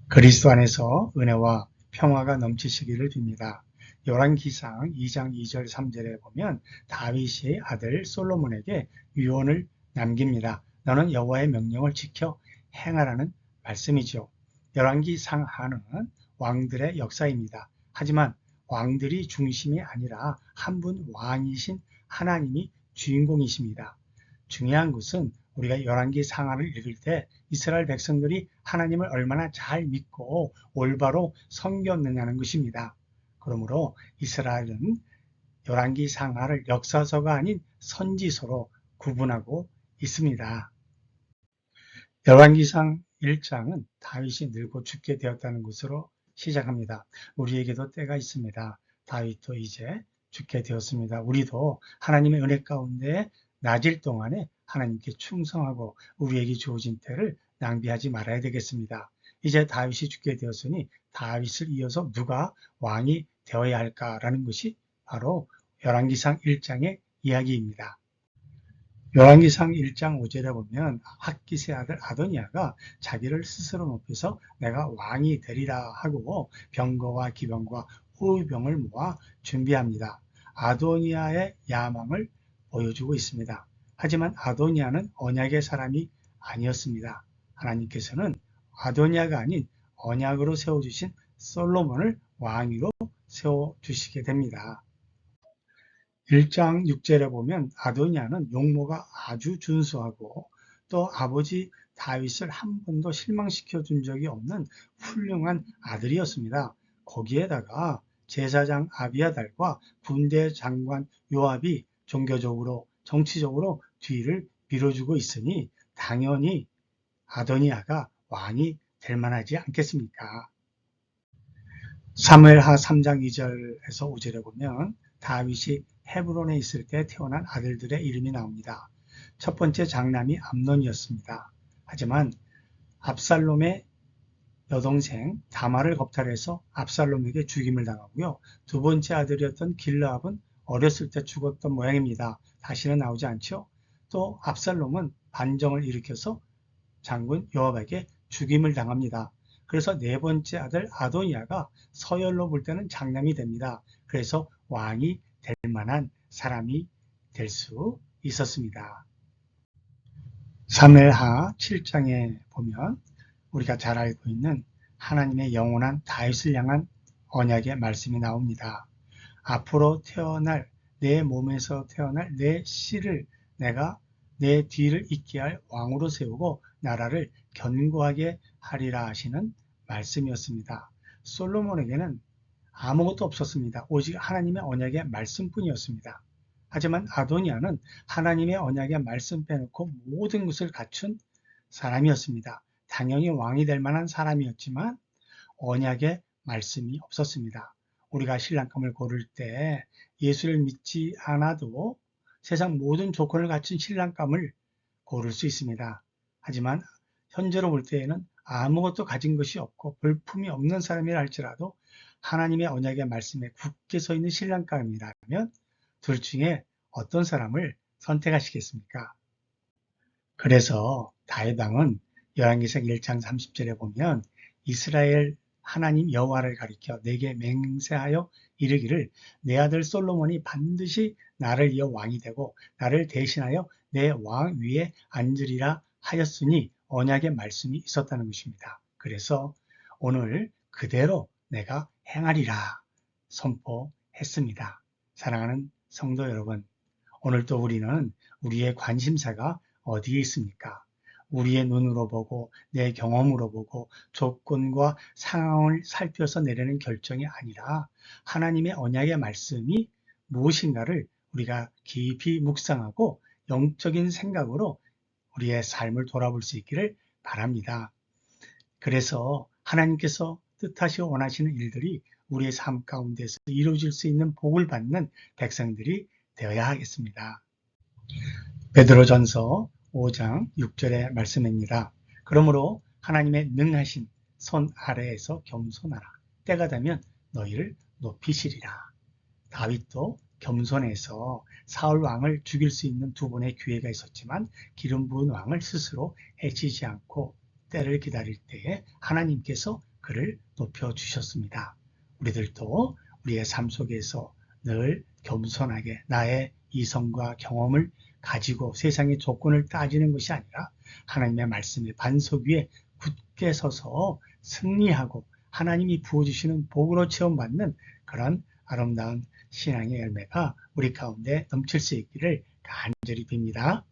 그리스도 안에서 은혜와 평화가 넘치시기를 빕니다. 열왕기상 2장 2절 3절에 보면 다윗이 아들 솔로몬에게 유언을 남깁니다. 너는 여호와의 명령을 지켜 행하라는 말씀이죠. 열왕기상하는 왕들의 역사입니다. 하지만 왕들이 중심이 아니라 한 분 왕이신 하나님이 주인공이십니다. 중요한 것은 우리가 열왕기 상하를 읽을 때 이스라엘 백성들이 하나님을 얼마나 잘 믿고 올바로 섬겼느냐는 것입니다. 그러므로 이스라엘은 열왕기 상하를 역사서가 아닌 선지서로 구분하고 있습니다. 열왕기상 1장은 다윗이 늙고 죽게 되었다는 것으로 시작합니다. 우리에게도 때가 있습니다. 다윗도 이제 죽게 되었습니다. 우리도 하나님의 은혜 가운데 낮을 동안에 하나님께 충성하고 우리에게 주어진 때를 낭비하지 말아야 되겠습니다. 이제 다윗이 죽게 되었으니 다윗을 이어서 누가 왕이 되어야 할까라는 것이 바로 열왕기상 1장의 이야기입니다. 열왕기상 1장 5절에 보면 핫깃의 아들 아도니아가 자기를 스스로 높여서 내가 왕이 되리라 하고 병거와 기병과 호위병을 모아 준비합니다. 아도니아의 야망을 보여주고 있습니다. 하지만 아도니아는 언약의 사람이 아니었습니다. 하나님께서는 아도니아가 아닌 언약으로 세워주신 솔로몬을 왕위로 세워주시게 됩니다. 1장 6절에 보면 아도니아는 용모가 아주 준수하고 또 아버지 다윗을 한 번도 실망시켜 준 적이 없는 훌륭한 아들이었습니다. 거기에다가 제사장 아비아달과 군대 장관 요압이 종교적으로 정치적으로 뒤를 밀어주고 있으니 당연히 아도니아가 왕이 될 만하지 않겠습니까? 사무엘하 3장 2절에서 5절에 보면 다윗이 헤브론에 있을 때 태어난 아들들의 이름이 나옵니다. 첫 번째 장남이 암논이었습니다. 하지만 압살롬의 여동생 다말을 겁탈해서 압살롬에게 죽임을 당하고요. 두 번째 아들이었던 길르압은 어렸을 때 죽었던 모양입니다. 다시는 나오지 않죠. 또 압살롬은 반정을 일으켜서 장군 요압에게 죽임을 당합니다. 그래서 네 번째 아들 아도니아가 서열로 볼 때는 장남이 됩니다. 그래서 왕이 될 만한 사람이 될 수 있었습니다. 사무엘하 7장에 보면 우리가 잘 알고 있는 하나님의 영원한 다윗을 향한 언약의 말씀이 나옵니다. 앞으로 태어날 내 몸에서 태어날 내 씨를 내가 내 뒤를 잇게 할 왕으로 세우고 나라를 견고하게 하리라 하시는 말씀이었습니다. 솔로몬에게는 아무것도 없었습니다. 오직 하나님의 언약의 말씀뿐이었습니다. 하지만 아도니아는 하나님의 언약의 말씀 빼놓고 모든 것을 갖춘 사람이었습니다. 당연히 왕이 될 만한 사람이었지만 언약의 말씀이 없었습니다. 우리가 신랑감을 고를 때 예수를 믿지 않아도 세상 모든 조건을 갖춘 신랑감을 고를 수 있습니다. 하지만 현재로 볼 때에는 아무것도 가진 것이 없고 볼품이 없는 사람이라 할지라도 하나님의 언약의 말씀에 굳게 서 있는 신랑감이라면 둘 중에 어떤 사람을 선택하시겠습니까? 그래서 다윗 왕은 열왕기상 1장 30절에 보면 이스라엘 하나님 여호와를 가리켜 내게 맹세하여 이르기를 내 아들 솔로몬이 반드시 나를 이어 왕이 되고 나를 대신하여 내 왕 위에 앉으리라 하였으니 언약의 말씀이 있었다는 것입니다. 그래서 오늘 그대로 내가 행하리라 선포했습니다. 사랑하는 성도 여러분, 오늘 또 우리는 우리의 관심사가 어디에 있습니까? 우리의 눈으로 보고 내 경험으로 보고 조건과 상황을 살펴서 내리는 결정이 아니라 하나님의 언약의 말씀이 무엇인가를 우리가 깊이 묵상하고 영적인 생각으로 우리의 삶을 돌아볼 수 있기를 바랍니다. 그래서 하나님께서 뜻하시고 원하시는 일들이 우리의 삶 가운데서 이루어질 수 있는 복을 받는 백성들이 되어야 하겠습니다. 베드로전서 5장 6절의 말씀입니다. 그러므로 하나님의 능하신 손 아래에서 겸손하라. 때가 되면 너희를 높이시리라. 다윗도 겸손해서 사울 왕을 죽일 수 있는 두 번의 기회가 있었지만 기름 부은 왕을 스스로 해치지 않고 때를 기다릴 때에 하나님께서 그를 높여주셨습니다. 우리들도 우리의 삶 속에서 늘 겸손하게 나의 이성과 경험을 가지고 세상의 조건을 따지는 것이 아니라 하나님의 말씀의 반석 위에 굳게 서서 승리하고 하나님이 부어주시는 복으로 체험받는 그런 아름다운 신앙의 열매가 우리 가운데 넘칠 수 있기를 간절히 빕니다.